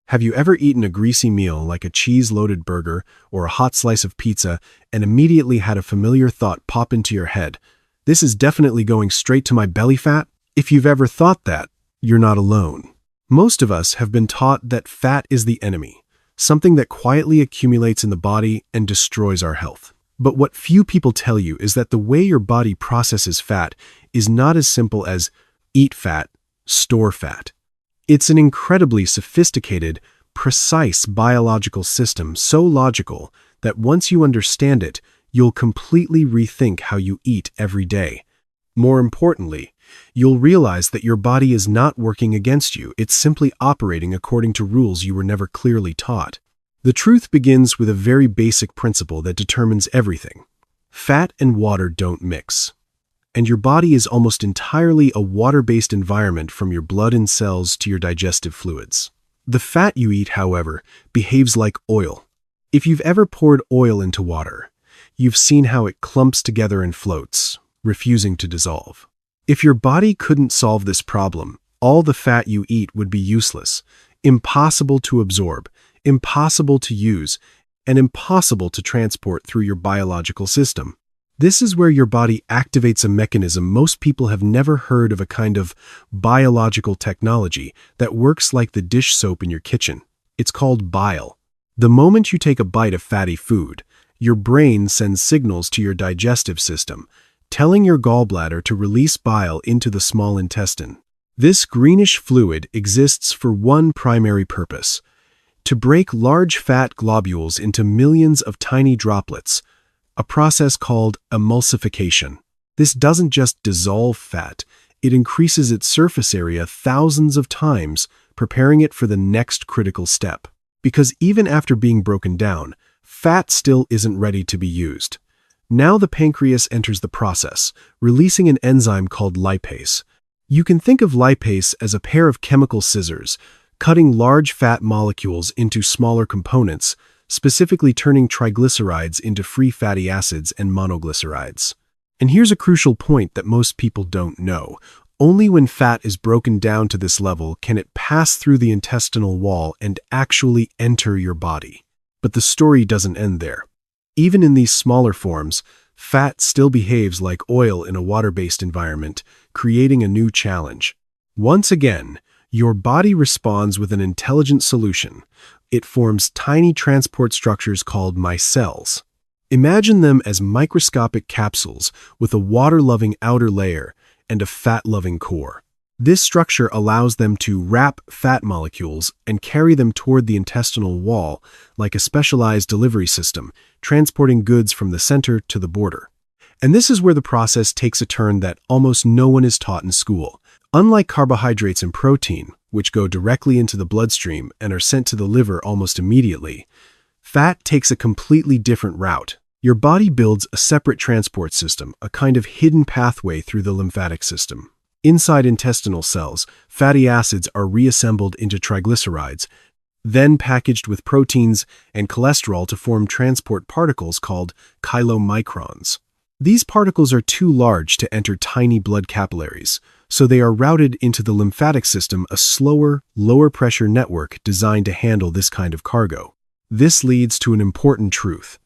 Have you ever eaten a greasy meal like a cheese-loaded burger or a hot slice of pizza and immediately had a familiar thought pop into your head? This is definitely going straight to my belly fat? If you've ever thought that, you're not alone. Most of us have been taught that fat is the enemy, something that quietly accumulates in the body and destroys our health. But what few people tell you is that the way your body processes fat is not as simple as eat fat, store fat. It's an incredibly sophisticated, precise biological system, so logical that once you understand it, you'll completely rethink how you eat every day. More importantly, you'll realize that your body is not working against you, it's simply operating according to rules you were never clearly taught. The truth begins with a very basic principle that determines everything. Fat and water don't mix. And your body is almost entirely a water-based environment from your blood and cells to your digestive fluids. The fat you eat, however, behaves like oil. If you've ever poured oil into water, you've seen how it clumps together and floats, refusing to dissolve. If your body couldn't solve this problem, all the fat you eat would be useless, impossible to absorb, impossible to use, and impossible to transport through your biological system. This is where your body activates a mechanism most people have never heard of, a kind of biological technology that works like the dish soap in your kitchen. It's called bile. The moment you take a bite of fatty food, your brain sends signals to your digestive system, telling your gallbladder to release bile into the small intestine. This greenish fluid exists for one primary purpose: to break large fat globules into millions of tiny droplets, a process called emulsification. This doesn't just dissolve fat, it increases its surface area thousands of times, preparing it for the next critical step. Because even after being broken down, fat still isn't ready to be used. Now the pancreas enters the process, releasing an enzyme called lipase. You can think of lipase as a pair of chemical scissors, cutting large fat molecules into smaller components, specifically turning triglycerides into free fatty acids and monoglycerides. And here's a crucial point that most people don't know. Only when fat is broken down to this level can it pass through the intestinal wall and actually enter your body. But the story doesn't end there. Even in these smaller forms, fat still behaves like oil in a water-based environment, creating a new challenge. Once again, your body responds with an intelligent solution. It forms tiny transport structures called micelles. Imagine them as microscopic capsules with a water-loving outer layer and a fat-loving core. This structure allows them to wrap fat molecules and carry them toward the intestinal wall like a specialized delivery system, transporting goods from the center to the border. And this is where the process takes a turn that almost no one is taught in school. Unlike carbohydrates and protein, which go directly into the bloodstream and are sent to the liver almost immediately, fat takes a completely different route. Your body builds a separate transport system, a kind of hidden pathway through the lymphatic system. Inside intestinal cells, fatty acids are reassembled into triglycerides, then packaged with proteins and cholesterol to form transport particles called chylomicrons. These particles are too large to enter tiny blood capillaries, so they are routed into the lymphatic system, a slower, lower-pressure network designed to handle this kind of cargo. This leads to an important truth.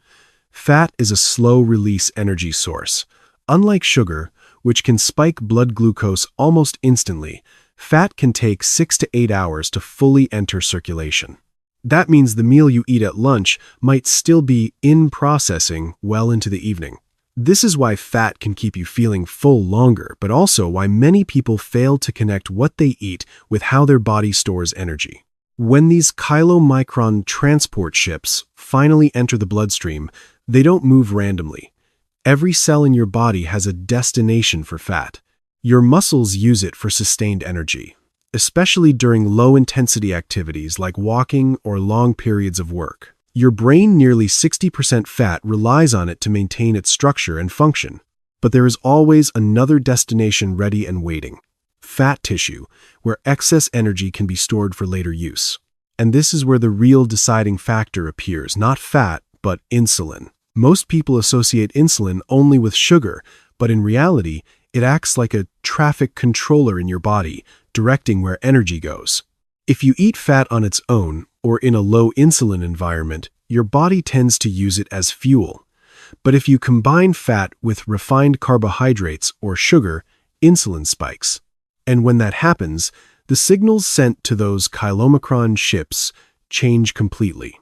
Fat is a slow-release energy source. Unlike sugar, which can spike blood glucose almost instantly, fat can take 6 to 8 hours to fully enter circulation. That means the meal you eat at lunch might still be in processing well into the evening. This is why fat can keep you feeling full longer, but also why many people fail to connect what they eat with how their body stores energy. When these chylomicron transport ships finally enter the bloodstream, they don't move randomly. Every cell in your body has a destination for fat. Your muscles use it for sustained energy, especially during low-intensity activities like walking or long periods of work. Your brain, nearly 60% fat, relies on it to maintain its structure and function. But there is always another destination ready and waiting: fat tissue, where excess energy can be stored for later use. And this is where the real deciding factor appears, not fat, but insulin. Most people associate insulin only with sugar, but in reality, it acts like a traffic controller in your body, directing where energy goes. If you eat fat on its own, or in a low insulin environment, your body tends to use it as fuel. But if you combine fat with refined carbohydrates or sugar, insulin spikes. And when that happens, the signals sent to those chylomicron ships change completely.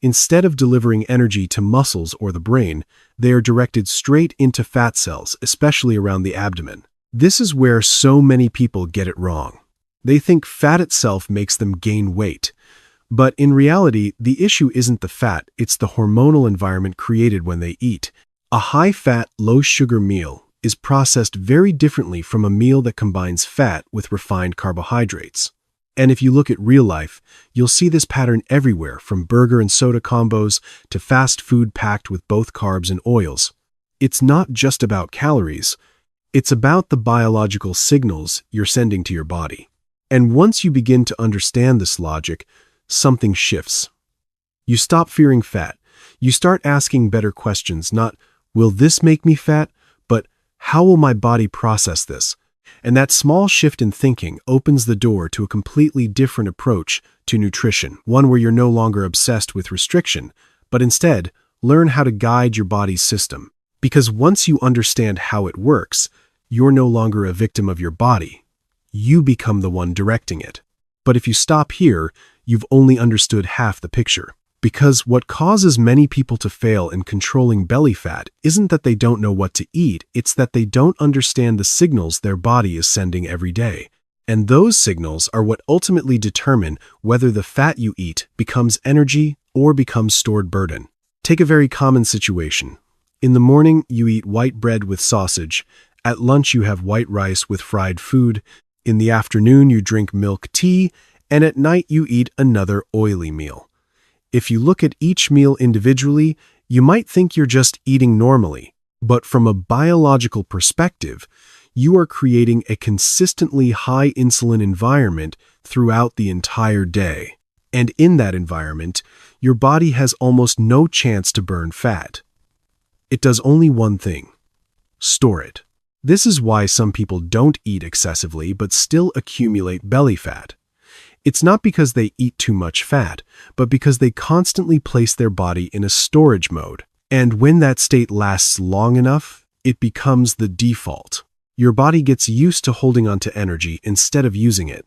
Instead of delivering energy to muscles or the brain, they are directed straight into fat cells, especially around the abdomen. This is where so many people get it wrong. They think fat itself makes them gain weight. But in reality, the issue isn't the fat, it's the hormonal environment created when they eat. A high-fat, low-sugar meal is processed very differently from a meal that combines fat with refined carbohydrates. And if you look at real life, you'll see this pattern everywhere, from burger and soda combos to fast food packed with both carbs and oils. It's not just about calories. It's about the biological signals you're sending to your body. And once you begin to understand this logic, something shifts. You stop fearing fat. You start asking better questions, not, will this make me fat? But, how will my body process this? And that small shift in thinking opens the door to a completely different approach to nutrition, one where you're no longer obsessed with restriction, but instead learn how to guide your body's system. Because once you understand how it works, you're no longer a victim of your body. You become the one directing it. But if you stop here, you've only understood half the picture. Because what causes many people to fail in controlling belly fat isn't that they don't know what to eat, it's that they don't understand the signals their body is sending every day. And those signals are what ultimately determine whether the fat you eat becomes energy or becomes stored burden. Take a very common situation. In the morning, you eat white bread with sausage. At lunch, you have white rice with fried food. In the afternoon, you drink milk tea. And at night, you eat another oily meal. If you look at each meal individually, you might think you're just eating normally. But from a biological perspective, you are creating a consistently high insulin environment throughout the entire day. And in that environment, your body has almost no chance to burn fat. It does only one thing: store it. This is why some people don't eat excessively but still accumulate belly fat. It's not because they eat too much fat, but because they constantly place their body in a storage mode. And when that state lasts long enough, it becomes the default. Your body gets used to holding onto energy instead of using it.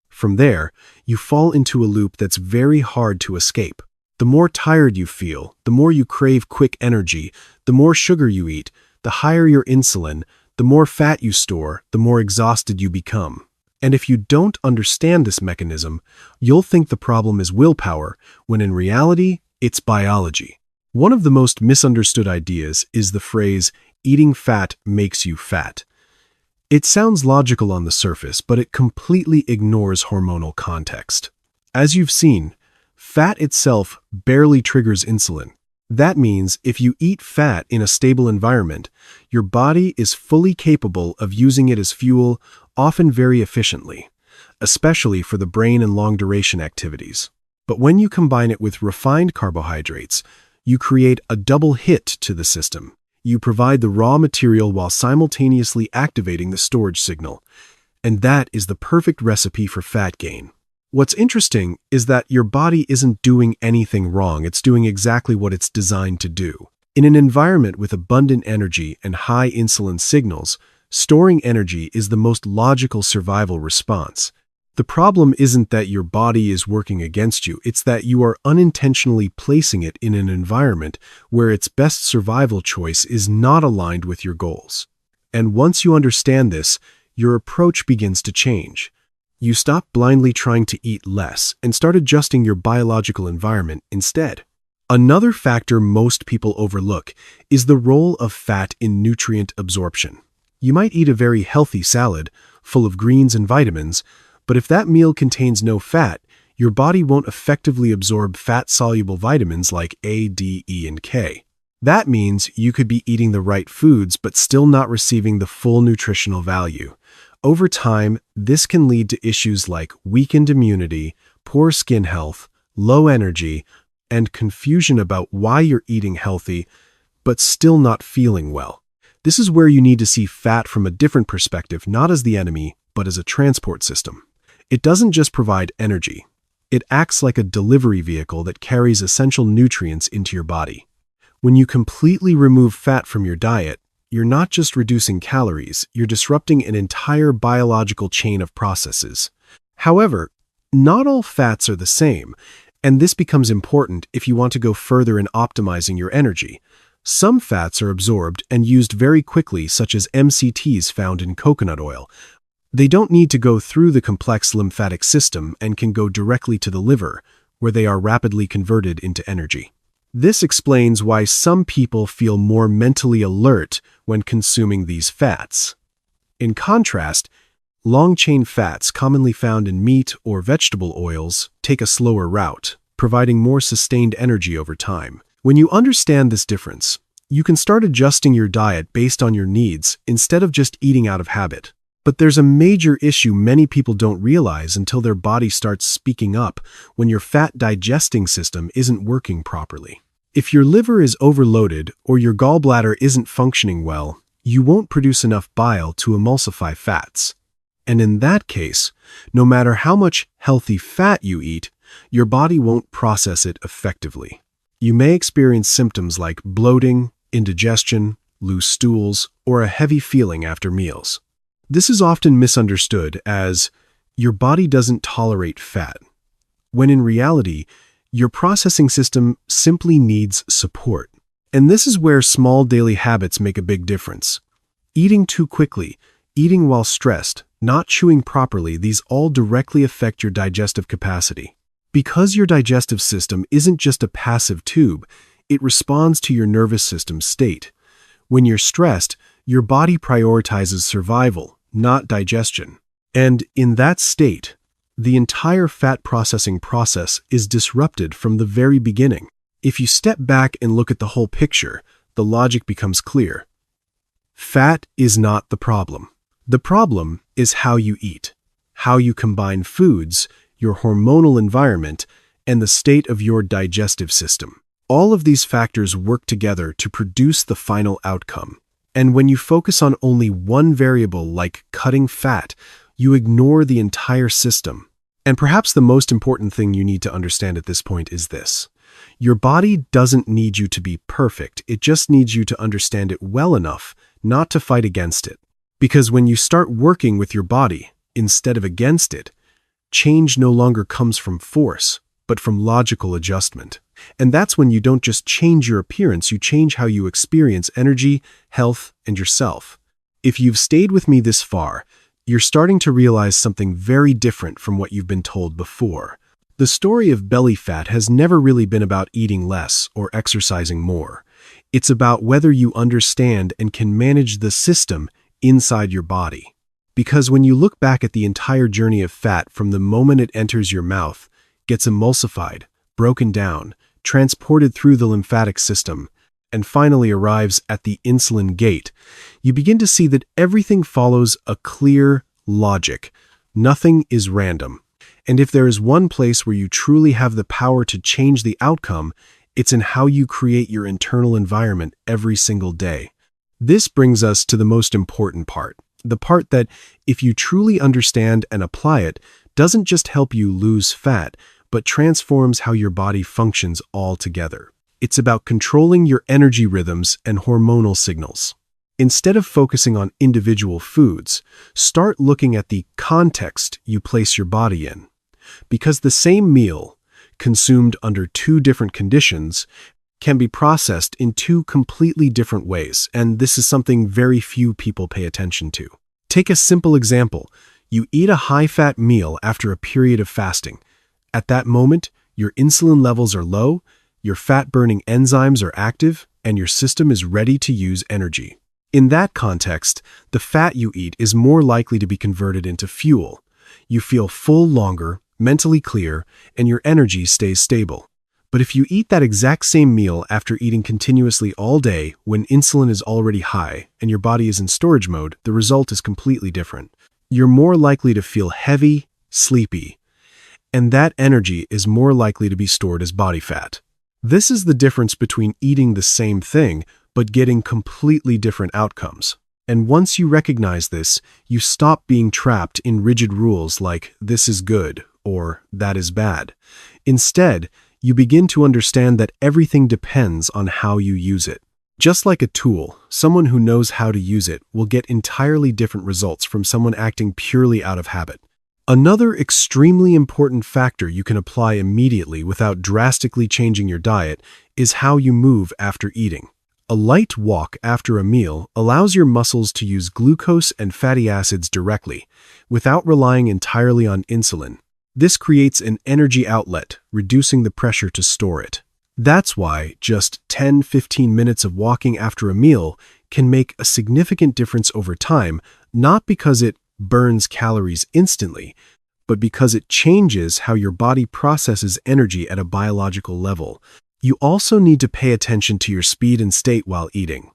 From there, you fall into a loop that's very hard to escape. The more tired you feel, the more you crave quick energy, the more sugar you eat, the higher your insulin, the more fat you store, the more exhausted you become. And if you don't understand this mechanism, you'll think the problem is willpower, when in reality, it's biology. One of the most misunderstood ideas is the phrase, eating fat makes you fat. It sounds logical on the surface, but it completely ignores hormonal context. As you've seen, fat itself barely triggers insulin. That means if you eat fat in a stable environment, your body is fully capable of using it as fuel, often very efficiently, especially for the brain and long-duration activities. But when you combine it with refined carbohydrates, you create a double hit to the system. You provide the raw material while simultaneously activating the storage signal, and that is the perfect recipe for fat gain. What's interesting is that your body isn't doing anything wrong, it's doing exactly what it's designed to do. In an environment with abundant energy and high insulin signals, storing energy is the most logical survival response. The problem isn't that your body is working against you, it's that you are unintentionally placing it in an environment where its best survival choice is not aligned with your goals. And once you understand this, your approach begins to change. You stop blindly trying to eat less and start adjusting your biological environment instead. Another factor most people overlook is the role of fat in nutrient absorption. You might eat a very healthy salad, full of greens and vitamins, but if that meal contains no fat, your body won't effectively absorb fat-soluble vitamins like A, D, E, and K. That means you could be eating the right foods but still not receiving the full nutritional value. Over time, this can lead to issues like weakened immunity, poor skin health, low energy, and confusion about why you're eating healthy but still not feeling well. This is where you need to see fat from a different perspective, not as the enemy, but as a transport system. It doesn't just provide energy. It acts like a delivery vehicle that carries essential nutrients into your body. When you completely remove fat from your diet, you're not just reducing calories, you're disrupting an entire biological chain of processes. However, not all fats are the same, and this becomes important if you want to go further in optimizing your energy. Some fats are absorbed and used very quickly, such as MCTs found in coconut oil. They don't need to go through the complex lymphatic system and can go directly to the liver, where they are rapidly converted into energy. This explains why some people feel more mentally alert when consuming these fats. In contrast, long-chain fats commonly found in meat or vegetable oils take a slower route, providing more sustained energy over time. When you understand this difference, you can start adjusting your diet based on your needs instead of just eating out of habit. But there's a major issue many people don't realize until their body starts speaking up when your fat digesting system isn't working properly. If your liver is overloaded or your gallbladder isn't functioning well, you won't produce enough bile to emulsify fats. And in that case, no matter how much healthy fat you eat, your body won't process it effectively. You may experience symptoms like bloating, indigestion, loose stools, or a heavy feeling after meals. This is often misunderstood as your body doesn't tolerate fat, when in reality, your processing system simply needs support. And this is where small daily habits make a big difference. Eating too quickly, eating while stressed, not chewing properly, these all directly affect your digestive capacity. Because your digestive system isn't just a passive tube, it responds to your nervous system's state. When you're stressed, your body prioritizes survival, not digestion. And in that state, the entire fat processing process is disrupted from the very beginning. If you step back and look at the whole picture, the logic becomes clear. Fat is not the problem. The problem is how you eat, how you combine foods, your hormonal environment, and the state of your digestive system. All of these factors work together to produce the final outcome. And when you focus on only one variable like cutting fat, you ignore the entire system. And perhaps the most important thing you need to understand at this point is this. Your body doesn't need you to be perfect, it just needs you to understand it well enough not to fight against it. Because when you start working with your body instead of against it, change no longer comes from force, but from logical adjustment. And that's when you don't just change your appearance, you change how you experience energy, health, and yourself. If you've stayed with me this far, you're starting to realize something very different from what you've been told before. The story of belly fat has never really been about eating less or exercising more. It's about whether you understand and can manage the system inside your body. Because when you look back at the entire journey of fat from the moment it enters your mouth, gets emulsified, broken down, transported through the lymphatic system, and finally arrives at the insulin gate, you begin to see that everything follows a clear logic. Nothing is random. And if there is one place where you truly have the power to change the outcome, it's in how you create your internal environment every single day. This brings us to the most important part. The part that, if you truly understand and apply it, doesn't just help you lose fat, but transforms how your body functions altogether. It's about controlling your energy rhythms and hormonal signals. Instead of focusing on individual foods, start looking at the context you place your body in. Because the same meal, consumed under two different conditions, can be processed in two completely different ways, and this is something very few people pay attention to. Take a simple example. You eat a high-fat meal after a period of fasting. At that moment, your insulin levels are low, your fat-burning enzymes are active, and your system is ready to use energy. In that context, the fat you eat is more likely to be converted into fuel. You feel full longer, mentally clear, and your energy stays stable. But if you eat that exact same meal after eating continuously all day when insulin is already high and your body is in storage mode, the result is completely different. You're more likely to feel heavy, sleepy, and that energy is more likely to be stored as body fat. This is the difference between eating the same thing but getting completely different outcomes. And once you recognize this, you stop being trapped in rigid rules like this is good or that is bad. Instead, you begin to understand that everything depends on how you use it. Just like a tool, someone who knows how to use it will get entirely different results from someone acting purely out of habit. Another extremely important factor you can apply immediately without drastically changing your diet is how you move after eating. A light walk after a meal allows your muscles to use glucose and fatty acids directly, without relying entirely on insulin. This creates an energy outlet, reducing the pressure to store it. That's why just 10-15 minutes of walking after a meal can make a significant difference over time, not because it burns calories instantly, but because it changes how your body processes energy at a biological level. You also need to pay attention to your speed and state while eating.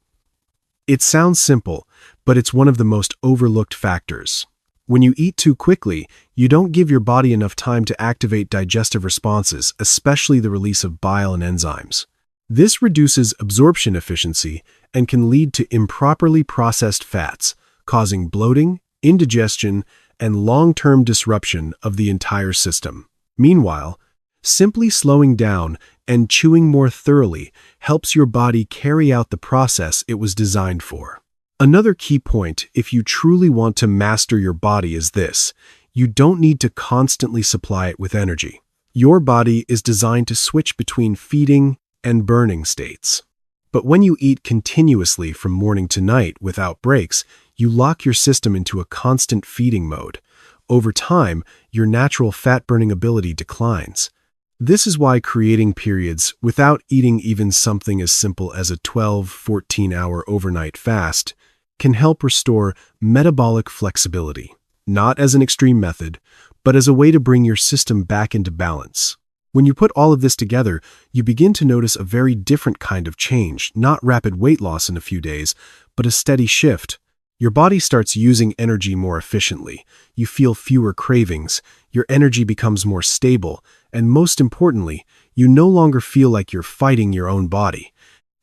It sounds simple, but it's one of the most overlooked factors. When you eat too quickly, you don't give your body enough time to activate digestive responses, especially the release of bile and enzymes. This reduces absorption efficiency and can lead to improperly processed fats, causing bloating, indigestion, and long-term disruption of the entire system. Meanwhile, simply slowing down and chewing more thoroughly helps your body carry out the process it was designed for. Another key point if you truly want to master your body is this: you don't need to constantly supply it with energy. Your body is designed to switch between feeding and burning states. But when you eat continuously from morning to night without breaks, you lock your system into a constant feeding mode. Over time, your natural fat-burning ability declines. This is why creating periods without eating even something as simple as a 12-14-hour overnight fast can help restore metabolic flexibility, not as an extreme method, but as a way to bring your system back into balance. When you put all of this together, you begin to notice a very different kind of change, not rapid weight loss in a few days, but a steady shift. Your body starts using energy more efficiently, you feel fewer cravings, your energy becomes more stable, and most importantly, you no longer feel like you're fighting your own body.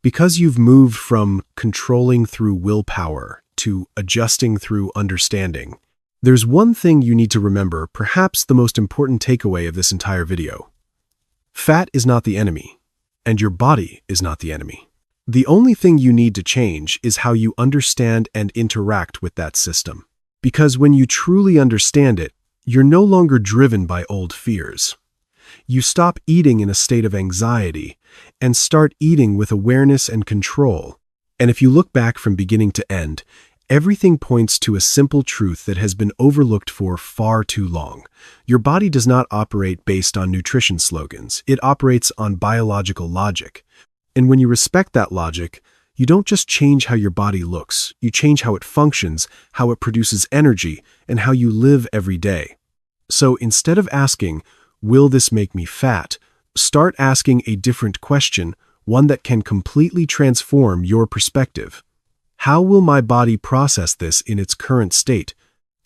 Because you've moved from controlling through willpower to adjusting through understanding, there's one thing you need to remember, perhaps the most important takeaway of this entire video. Fat is not the enemy, and your body is not the enemy. The only thing you need to change is how you understand and interact with that system. Because when you truly understand it, you're no longer driven by old fears. You stop eating in a state of anxiety and start eating with awareness and control. And if you look back from beginning to end, everything points to a simple truth that has been overlooked for far too long. Your body does not operate based on nutrition slogans. It operates on biological logic. And when you respect that logic, you don't just change how your body looks, you change how it functions, how it produces energy, and how you live every day. So instead of asking, "Will this make me fat?" start asking a different question, one that can completely transform your perspective. How will my body process this in its current state?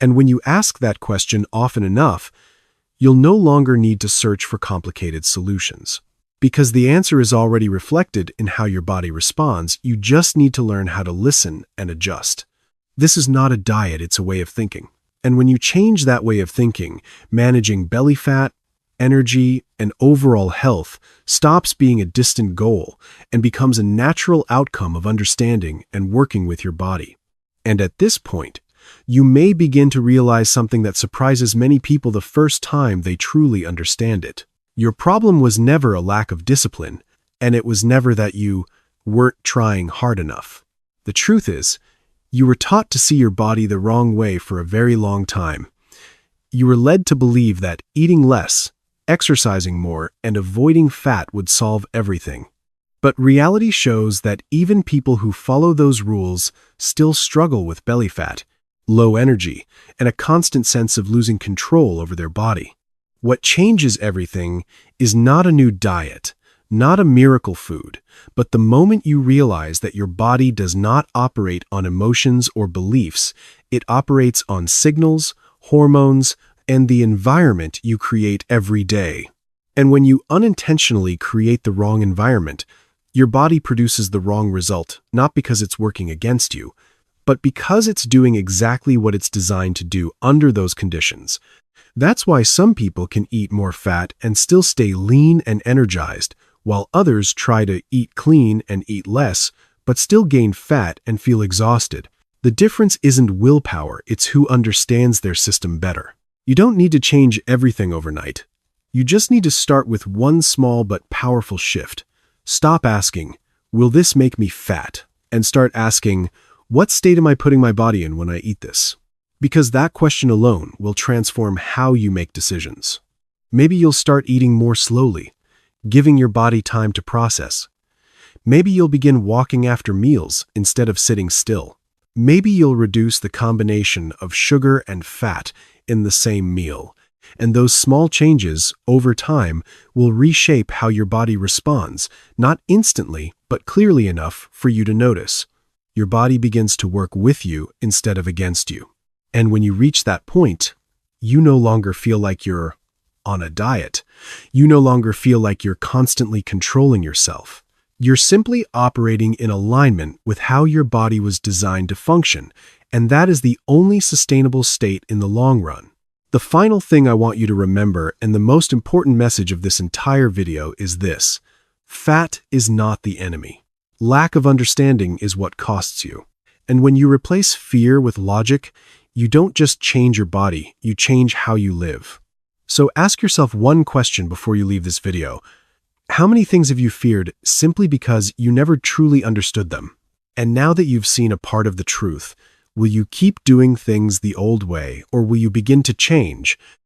And when you ask that question often enough, you'll no longer need to search for complicated solutions. Because the answer is already reflected in how your body responds, you just need to learn how to listen and adjust. This is not a diet, it's a way of thinking. And when you change that way of thinking, managing belly fat, energy, and overall health stops being a distant goal and becomes a natural outcome of understanding and working with your body. And at this point, you may begin to realize something that surprises many people the first time they truly understand it. Your problem was never a lack of discipline, and it was never that you weren't trying hard enough. The truth is, you were taught to see your body the wrong way for a very long time. You were led to believe that eating less, exercising more, and avoiding fat would solve everything. But reality shows that even people who follow those rules still struggle with belly fat, low energy, and a constant sense of losing control over their body. What changes everything is not a new diet, not a miracle food, but the moment you realize that your body does not operate on emotions or beliefs, it operates on signals, hormones, and the environment you create every day. And when you unintentionally create the wrong environment, your body produces the wrong result, not because it's working against you, but because it's doing exactly what it's designed to do under those conditions. That's why some people can eat more fat and still stay lean and energized, while others try to eat clean and eat less, but still gain fat and feel exhausted. The difference isn't willpower, it's who understands their system better. You don't need to change everything overnight. You just need to start with one small but powerful shift. Stop asking, "Will this make me fat?" and start asking, "What state am I putting my body in when I eat this?" Because that question alone will transform how you make decisions. Maybe you'll start eating more slowly, giving your body time to process. Maybe you'll begin walking after meals instead of sitting still. Maybe you'll reduce the combination of sugar and fat in the same meal. And those small changes, over time, will reshape how your body responds, not instantly, but clearly enough for you to notice. Your body begins to work with you instead of against you. And when you reach that point, you no longer feel like you're on a diet. You no longer feel like you're constantly controlling yourself. You're simply operating in alignment with how your body was designed to function, and that is the only sustainable state in the long run. The final thing I want you to remember, and the most important message of this entire video, is this: fat is not the enemy. Lack of understanding is what costs you. And when you replace fear with logic, you don't just change your body, you change how you live. So ask yourself one question before you leave this video. How many things have you feared simply because you never truly understood them? And now that you've seen a part of the truth, will you keep doing things the old way, or will you begin to change,